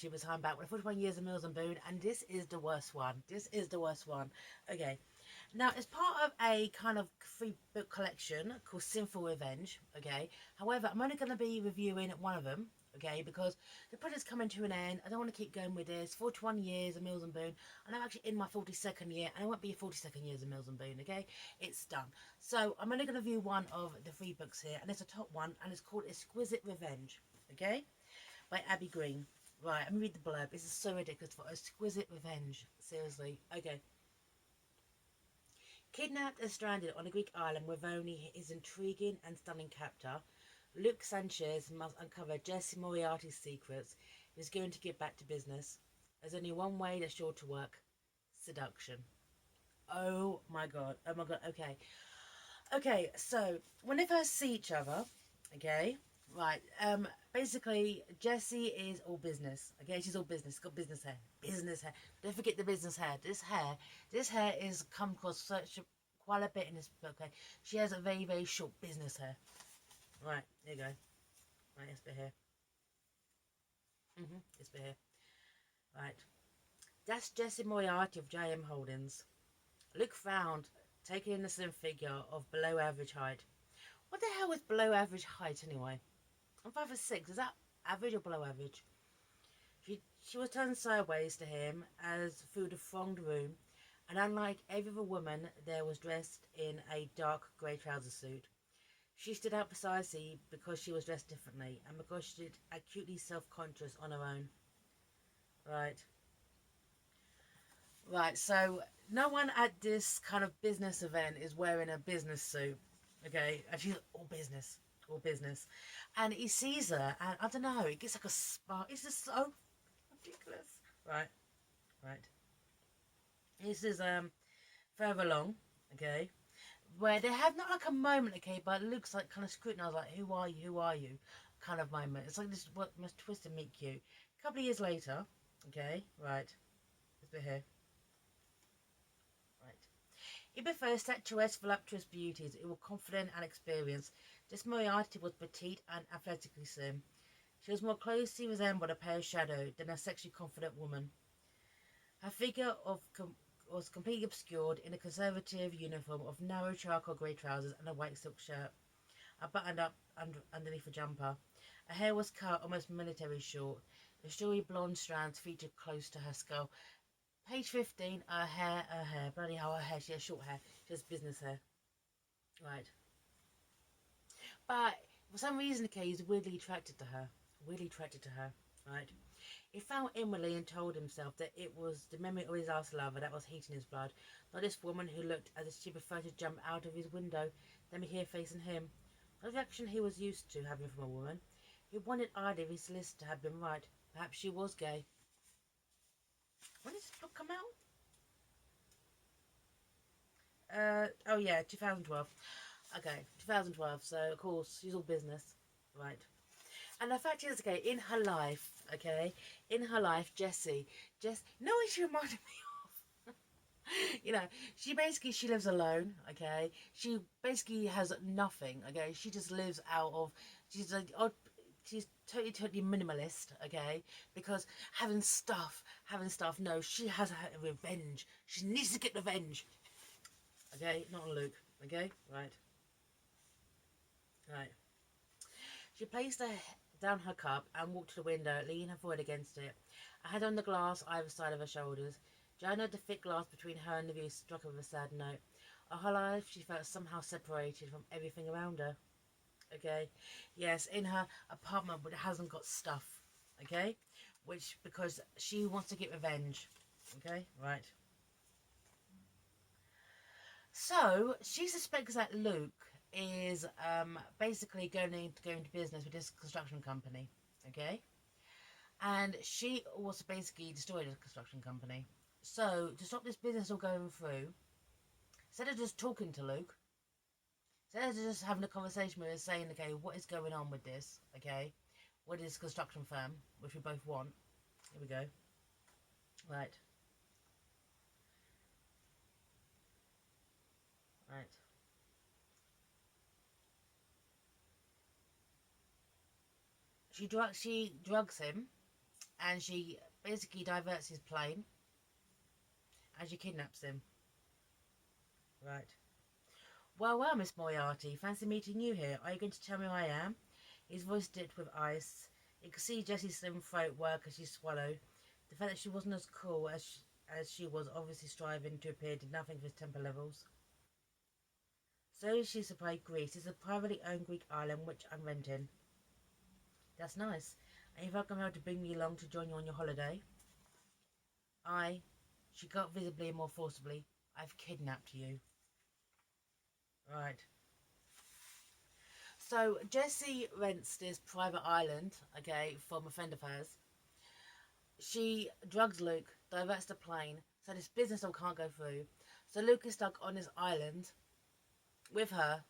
YouTuber time back with 41 years of Mills and Boone, and this is the worst one. This is the worst one. Okay. Now, it's part of a kind of free book collection called Sinful Revenge, okay? However, I'm only going to be reviewing one of them, okay? Because the project's coming to an end. I don't want to keep going with this. 41 years of Mills and Boone, and I'm actually in my 42nd year, and I won't be 42nd years of Mills and Boone, okay? It's done. So, I'm only going to review one of the free books here, and it's a top one, and it's called Exquisite Revenge, okay? By Abby Green. Right, let me read the blurb. This is so ridiculous. For Exquisite Revenge. Seriously. Okay. Kidnapped and stranded on a Greek island with only his intriguing and stunning captor, Luc Sanchis must uncover Jesse Moriarty's secrets if he's going to get back to business. There's only one way that's sure to work. Seduction. Oh my god. Oh my god. Okay. Okay, so when they first see each other, okay, right, basically Jessie is all business, okay, she's all business, got business hair, don't forget the business hair, this hair is come across quite a bit in this book, okay, she has a very, very short business hair, right, there you go, right, this bit here, this bit here, right, that's Jesse Moriarty of JM Holdings. Luke frowned, taking in the slim figure of below average height. What the hell is below average height anyway? I'm 5'6". Is that average or below average? She was turned sideways to him as through the thronged room, and unlike every other woman there was dressed in a dark grey trouser suit. She stood out precisely because she was dressed differently, and because she was acutely self-conscious on her own. Right. Right, so no one at this kind of business event is wearing a business suit, okay? And she's all business, all business. And he sees her, and I don't know, it gets like a spark. It's just so ridiculous. Right, right. This is further along, okay? Where they have not like a moment, okay, but it looks like kind of scrutinized, like, who are you, who are you? Kind of moment. It's like this what must twist and meet cute. A couple of years later, okay, right, this bit here. Right. He preferred statuesque, voluptuous beauties who were confident and experienced. This Moriarty was petite and athletically slim. She was more closely resembled a pale shadow than a sexually confident woman. Her figure was completely obscured in a conservative uniform of narrow charcoal grey trousers and a white silk shirt, buttoned up underneath a jumper. Her hair was cut almost military short. The showy blonde strands featured close to her skull. Page 15, her hair. Bloody hell, her hair. She has short hair. She has business hair. Right. But for some reason, okay, he's weirdly attracted to her. Weirdly attracted to her. Right. He felt inwardly and told himself that it was the memory of his last lover that was heating his blood, not this woman who looked as if she preferred to jump out of his window than be here facing him. Not the reaction he was used to having from a woman. He wondered idly if his solicitor had been right. Perhaps she was gay. When did this book come out? Oh yeah, 2012. Okay, 2012. So of course she's all business, right? And the fact is, okay, in her life, Jessie, no one she reminded me of. You know, she lives alone. Okay, she basically has nothing. Okay, she just lives out of. She's like she's totally minimalist, okay, because having stuff, no, she has her revenge, she needs to get revenge, okay, not on Luke, okay, right, right. She placed down her cup and walked to the window, leaning her forehead against it, a hand on the glass either side of her shoulders. Joanna, the thick glass between her and the view, struck her with a sad note. All her life she felt somehow separated from everything around her. Okay, yes, in her apartment, but it hasn't got stuff. Okay, which because she wants to get revenge. Okay, right. So she suspects that Luke is basically going into business with this construction company. Okay, and she wants to basically destroy the construction company. So to stop this business all going through, instead of just talking to Luke, instead of just having a conversation with us, saying, okay, what is going on with this? Okay, what is construction firm, which we both want. Here we go. Right. Right. She drugs him, and she basically diverts his plane, and she kidnaps him. Right. Well, Miss Moriarty, fancy meeting you here. Are you going to tell me who I am? His voice dipped with ice. You could see Jessie's slim throat work as she swallowed. The fact that she wasn't as cool as she was obviously striving to appear did nothing for his temper levels. So she supplied Greece. It's a privately owned Greek island which I'm renting. That's nice. And you're welcome to bring me along to join you on your holiday. She got visibly more forcibly, I've kidnapped you. Right. So Jessie rents this private island, okay, from a friend of hers. She drugs Luke, diverts the plane, so this business all can't go through. So Luke is stuck on this island with her,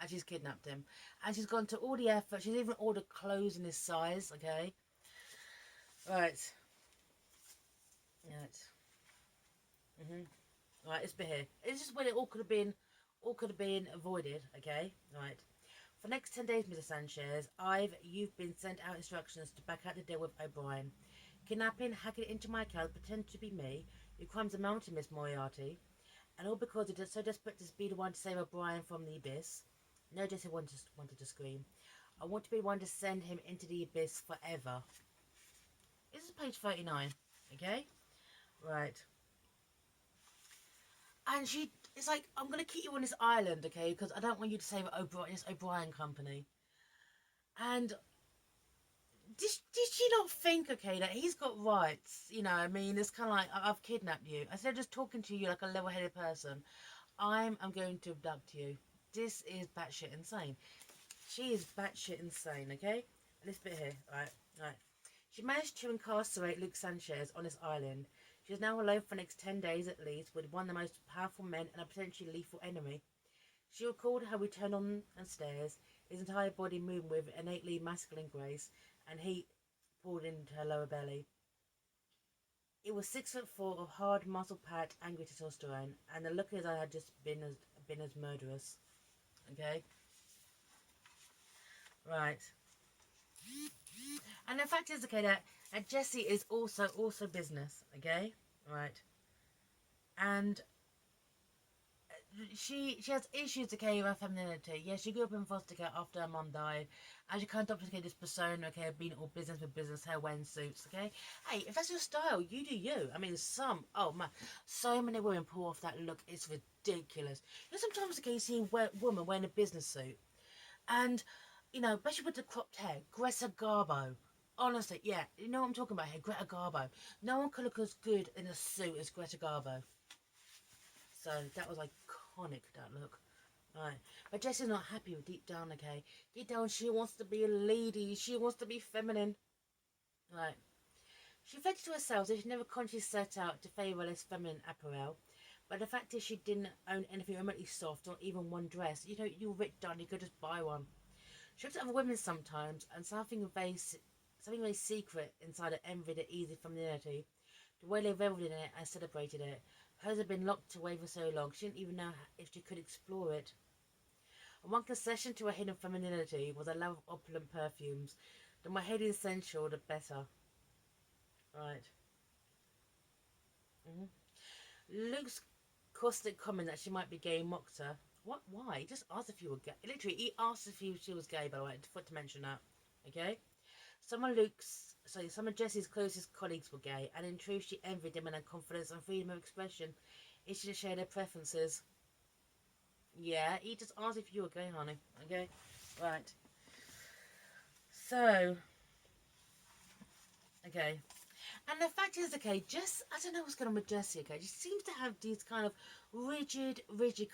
and she's kidnapped him. And she's gone to all the effort. She's even ordered clothes in his size, okay? Right. Right, this bit here. It's just when it all could have been avoided, okay? Right. For the next 10 days, Mr. Sanchez, you've been sent out instructions to back out the deal with O'Brien. Kidnapping, hacking into my account, pretend to be me. Your crimes are mounting, Miss Moriarty. And all because you're so desperate to be the one to save O'Brien from the abyss. No, Jesse wanted to scream. I want to be the one to send him into the abyss forever. This is page 39, okay? Right. And it's like, I'm going to keep you on this island, okay? Because I don't want you to save this O'Brien company. And did she not think, okay, that he's got rights? You know, I mean, it's kind of like, I've kidnapped you. Instead of just talking to you like a level-headed person, I'm going to abduct you. This is batshit insane. She is batshit insane, okay? This bit here, right. She managed to incarcerate Luc Sanchis on this island. She is now alone for the next 10 days at least with one of the most powerful men and a potentially lethal enemy. She recalled how he turned on and stares, his entire body moving with innately masculine grace, and heat poured into her lower belly. It was 6'4" of hard, muscle-packed, angry testosterone, and the look in his eye had just been as murderous. Okay? Right. And the fact is, okay, that Jessie is also business, okay? Right. And she has issues, okay, with her femininity. Yeah, she grew up in foster care after her mum died, and she can't duplicate this persona, okay, of being all business with business, hair wearing suits, okay? Hey, if that's your style, you do you. I mean, oh man, so many women pull off that look, it's ridiculous. You know, sometimes, okay, you see a woman wearing a business suit, and, you know, especially with the cropped hair, Greta Garbo. Honestly, yeah, you know what I'm talking about here, Greta Garbo. No one could look as good in a suit as Greta Garbo. So that was iconic, that look. Right. But Jessie's not happy with deep down, okay? Deep down, she wants to be a lady. She wants to be feminine. Right. She reflected to herself that she never consciously set out to favour less feminine apparel. But the fact is she didn't own anything remotely soft, not even one dress. You know, you're rich, darling, you could just buy one. She looked at other women sometimes, and something very secret inside her envied their easy femininity. The way they revelled in it and celebrated it. Hers had been locked away for so long, she didn't even know if she could explore it. And one concession to her hidden femininity was a love of opulent perfumes. The more highly essential, the better. Right. Luke's caustic comment that she might be gay mocked her. What? Why? He just asked if you were gay. Literally, he asked if she was gay, by the way. I forgot to mention that. Okay? Some of Jessie's closest colleagues were gay, and in truth she envied them in their confidence and freedom of expression. He should share their preferences. Yeah, he just asked if you were gay, honey. Okay? Right. So, okay. And the fact is, okay, I don't know what's going on with Jessie, okay? She seems to have these kind of rigid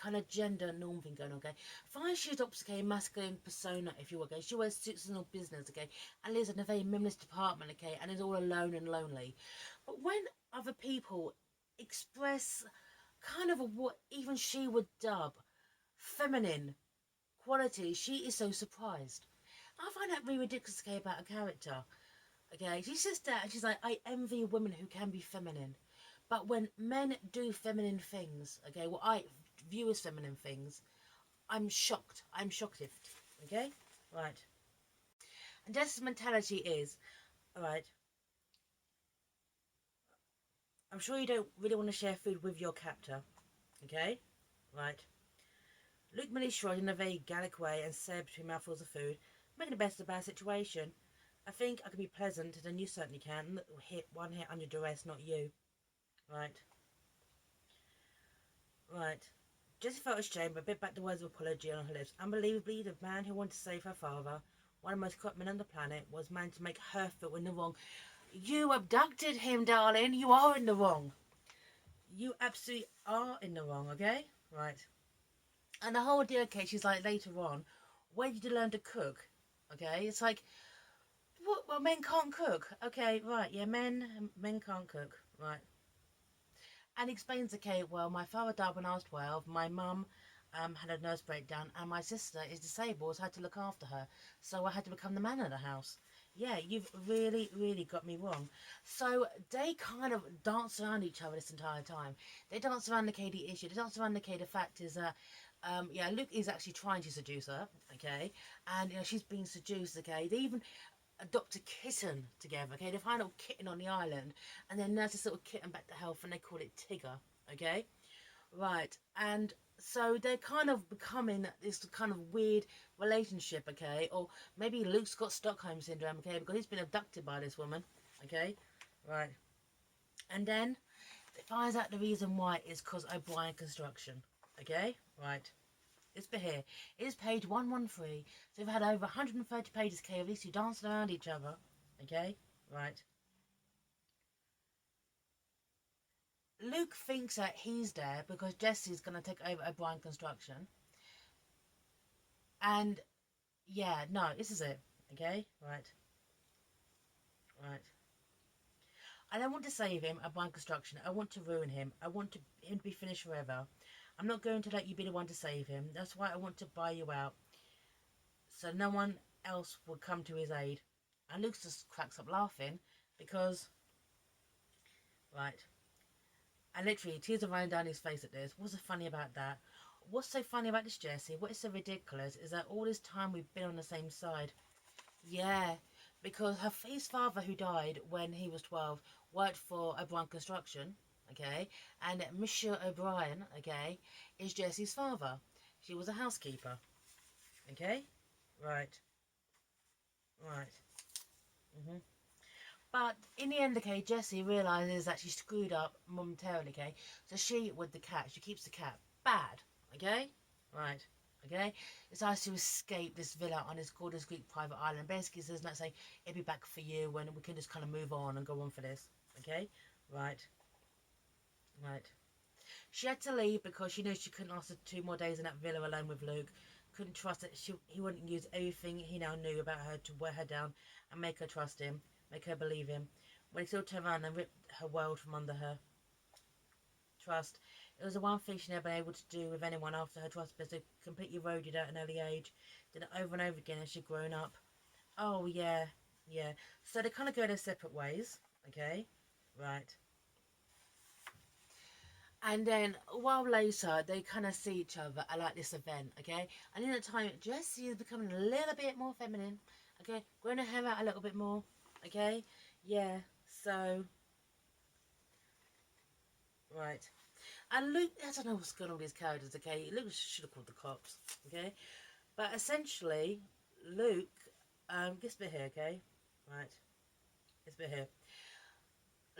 kind of gender norm thing going on, okay? Fine, she adopts, okay, masculine persona, if you will, okay? She wears suits and all business, okay? And lives in a very minimalist apartment, okay? And is all alone and lonely. But when other people express kind of what even she would dub feminine qualities, she is so surprised. I find that really ridiculous, okay, about a character. Okay, she sits there and she's like, I envy women who can be feminine. But when men do feminine things, okay, what I view as feminine things, I'm shocked. I'm shocked. Okay? Right. And Jess's mentality is, alright, I'm sure you don't really want to share food with your captor. Okay? Right. Luke merely shrugged in a vague Gallic way and said between mouthfuls of food, making the best of a bad situation. I think I can be pleasant, and you certainly can. One hit under duress, not you. Right. Right. Jessie felt ashamed, but bit back the words of apology on her lips. Unbelievably, the man who wanted to save her father, one of the most corrupt men on the planet, was man to make her feel in the wrong. You abducted him, darling. You are in the wrong. You absolutely are in the wrong, okay? Right. And the whole deal, okay, she's like, later on, where did you learn to cook? Okay? It's like, what? Well, men can't cook. Okay, right. Yeah, men can't cook. Right. And he explains, okay, well, my father died when I was 12. My mum had a nervous breakdown, and my sister is disabled, so I had to look after her. So I had to become the man of the house. Yeah, you've really, really got me wrong. So they kind of dance around each other this entire time. They dance around the Katie issue. They dance around the Katie. The fact is that, yeah, Luke is actually trying to seduce her, okay? And, you know, she's being seduced, okay? They even adopt a kitten together, okay? They find a little kitten on the island, and then nurse this little kitten back to health, and they call it Tigger, okay? Right, and so they're kind of becoming this kind of weird relationship, okay? Or maybe Luke's got Stockholm syndrome, okay? Because he's been abducted by this woman, okay? Right, and then they find out the reason why is because O'Brien construction, okay? Right. It's for here. It is page 113. So we've had over 130 pages, okay, of these two dancing around each other. Okay? Right. Luke thinks that he's there because Jesse's going to take over O'Brien Construction. And, yeah, no, this is it. Okay? Right. Right. I don't want to save him, O'Brien Construction. I want to ruin him. I want him to be finished forever. I'm not going to let you be the one to save him. That's why I want to buy you out. So no one else will come to his aid. And Luke just cracks up laughing because, right, and literally tears are running down his face at this. What's so funny about that? What's so funny about this, Jesse? What is so ridiculous is that all this time we've been on the same side. Yeah, because his father, who died when he was 12, worked for O'Brien Construction, okay, and Monsieur O'Brien, okay, is Jesse's father. She was a housekeeper, okay, right, right. Mhm. But in the end, okay, Jessie realises that she screwed up momentarily, okay? So she, with the cat, she keeps the cat. Bad, okay? Right, okay? Decides to escape this villa on this gorgeous Greek private island. Basically says, let's say, it'll be back for you when we can just kind of move on and go on for this, okay? Right, right. She had to leave because she knew she couldn't last 2 more days in that villa alone with Luke. Couldn't trust that he wouldn't use everything he now knew about her to wear her down and make her trust him, make her believe him. When he still turned around and ripped her world from under her. Trust. It was the one thing she'd never been able to do with anyone after her trust was completely eroded at an early age. Did it over and over again as she'd grown up. Oh, yeah, yeah. So they kind of go their separate ways, okay? Right. And then a while later, they kind of see each other at like this event, okay? And in that time, Jessie is becoming a little bit more feminine, okay? Growing her hair out a little bit more, okay? Yeah, so, right. And Luke, I don't know what's going on with these characters, okay? Luke should have called the cops, okay? But essentially, Luke, gets a bit here, okay? Right, gets a bit here.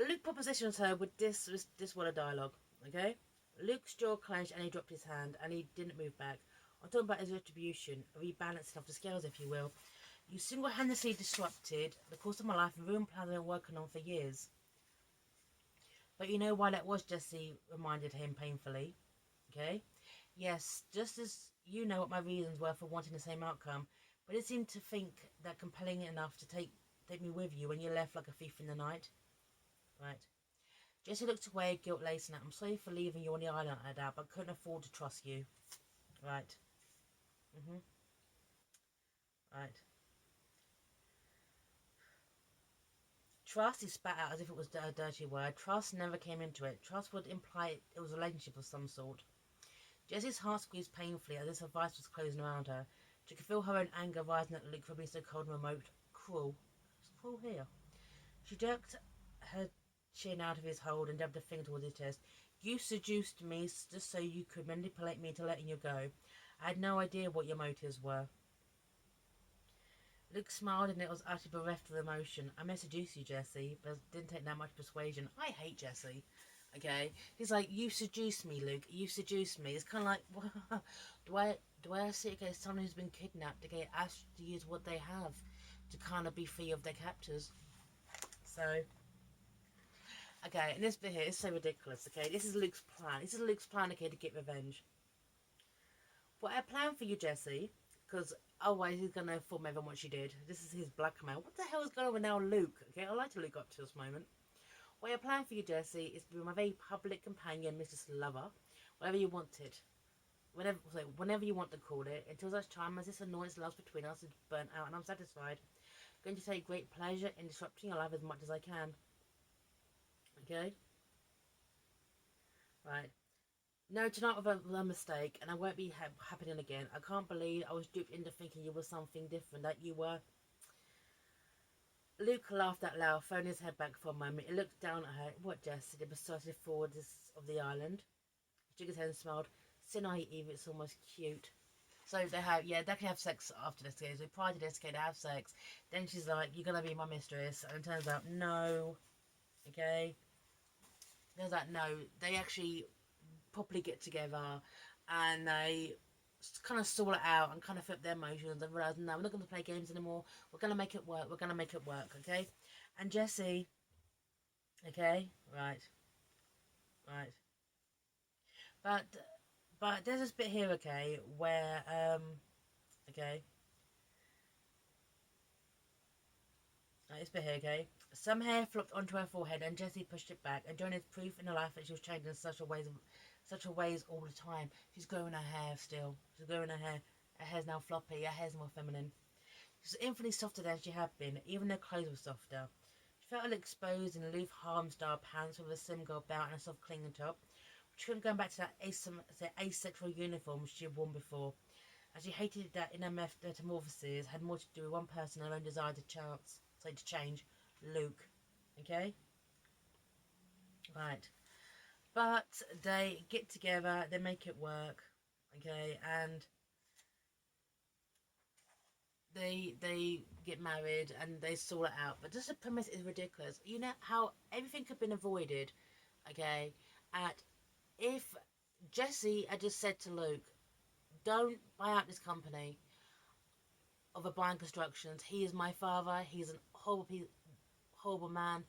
Luke propositions her with this word of dialogue, okay? Luke's jaw clenched and he dropped his hand and he didn't move back. I'm talking about his retribution, a rebalancing of the scales, if you will. You single-handedly disrupted the course of my life and ruined plans I've been working on for years. But you know why that was, Jesse reminded him painfully. Okay? Yes, just as you know what my reasons were for wanting the same outcome, but it seemed to think that compelling enough to take me with you when you left like a thief in the night. Right. Jesse looked away, guilt-laced, and I'm sorry for leaving you on the island like that, but couldn't afford to trust you. Right. Right. Trust he spat out as if it was a dirty word. Trust never came into it. Trust would imply it was a relationship of some sort. Jesse's heart squeezed painfully as if her vice was closing around her. She could feel her own anger rising at Luke for being so cold and remote. Cruel. It's cruel here. She jerked her chin out of his hold and dabbed a finger towards his chest. You seduced me just so you could manipulate me into letting you go. I had no idea what your motives were. Luke smiled and it was utterly bereft of emotion. I may seduce you, Jesse, but it didn't take that much persuasion. I hate Jesse. Okay? He's like, you seduced me, Luke. You seduced me. It's kind of like, do I see it as someone who's been kidnapped, okay, asked to use what they have to kind of be free of their captors? So, okay, and this bit here is so ridiculous, okay? This is Luke's plan. This is Luke's plan, okay, to get revenge. What I planned for you, Jesse, because otherwise he's going to inform everyone what she did. This is his blackmail. What the hell is going on with now Luke? Okay, I'd like to look up to this moment. What I planned for you, Jesse, is to be my very public companion, Mrs. Lover, whatever you wanted. Whenever you want to call it, until such time as this annoyance loves between us is burnt out and I'm satisfied. I'm going to take great pleasure in disrupting your life as much as I can. Okay? Right. No, tonight was a mistake, and I won't be happening again. I can't believe I was duped into thinking you were something different, that you were... Luke laughed out loud, throwing his head back for a moment. He looked down at her. What, Jess? He besotted forward of the island. He shook his head and smiled. So naive, it's almost cute. So they can have sex after this case. So prior to this case, they have sex. Then she's like, you're going to be my mistress. And it turns out, no. Okay? There's that, no. They actually properly get together and they kind of sort it out and kind of flip their emotions and realize, no, we're not going to play games anymore. We're going to make it work. We're going to make it work, okay? And Jesse, okay, right. But there's this bit here, okay, where okay, this bit here, okay. Some hair flopped onto her forehead, and Jessie pushed it back, and joined as proof in her life that she was changing in such a ways all the time. She's growing her hair still. She's growing her hair. Her hair's now floppy. Her hair's more feminine. She's infinitely softer than she had been. Even her clothes were softer. She felt a little exposed in loose harem-style pants with a slim girl belt and a soft clinging top. She couldn't go back to that asexual uniform she had worn before, as she hated that in her metamorphoses had more to do with one person and her own desire to change, Luke. Okay? Right. But they get together, they make it work, okay, and they get married and they sort it out. But just the premise is ridiculous. You know how everything could have been avoided, okay, if Jesse had just said to Luke, don't buy out this company of a Brian Constructions. He is my father. He's an horrible man.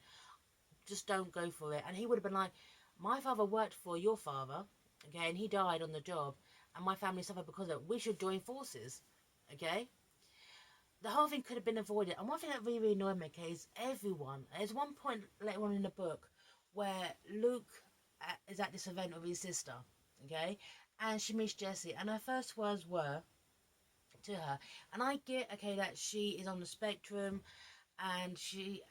Just don't go for it. And he would have been like, my father worked for your father, okay, and he died on the job, and my family suffered because of it. We should join forces, okay? The whole thing could have been avoided. And one thing that really, really annoyed me, okay, is everyone. There's one point later on in the book where Luke is at this event with his sister, okay, and she meets Jessie, and her first words were to her, and I get, okay, that she is on the spectrum, and she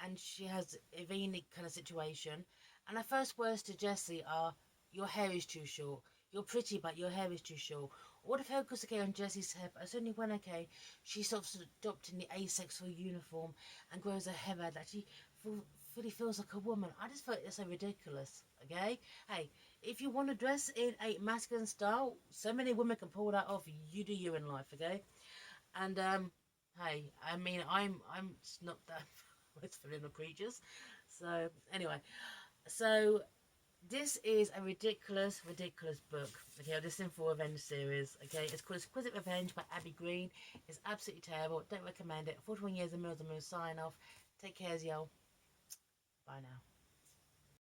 has a V kind of situation, and her first words to Jessie are, your hair is too short. You're pretty, but your hair is too short. All the focus, okay, on Jessie's hair, but it's only when, okay, she starts adopting the asexual uniform and grows her hair out that she fully feels like a woman. I just thought it's so ridiculous, okay? Hey, if you want to dress in a masculine style, so many women can pull that off. You do you in life, okay? And, hey, I mean, I'm not that most feminine creatures. So, anyway, so this is a ridiculous book, okay, this Sinful Revenge series, okay. It's called Exquisite Revenge by Abby Green. It's absolutely terrible. Don't recommend it. 41 years of Mills and Mills sign off. Take care, y'all. Bye now.